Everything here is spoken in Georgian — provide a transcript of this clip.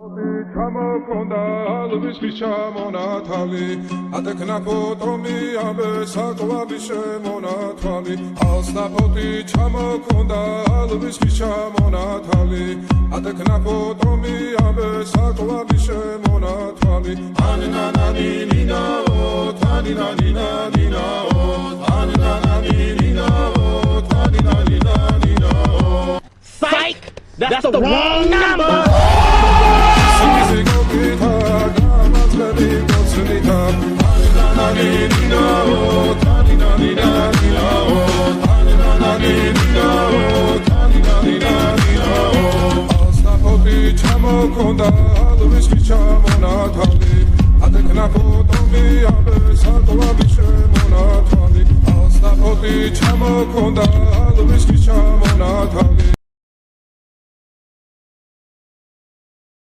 ჩამოქონდა ალვის ჩამონათალი ატეკნა ფოტომი ამე საკლავი შემონათალი ალსნაფოთი ჩამოქონდა ალვის ჩამონათალი ატეკნა ფოტომი ამე საკლავი შემონათალი ანინანანინინაო თანინანინანინაო ანინანანინინაო თანინანინანინაო Psych! That's the wrong number! ჩამოქონდა ალვის ჩამონათალი ატეკნა ფოტომი ამე საკლავი შემონათალი ალსნაფოთი ჩამოქონდა ალვის ჩამონათალი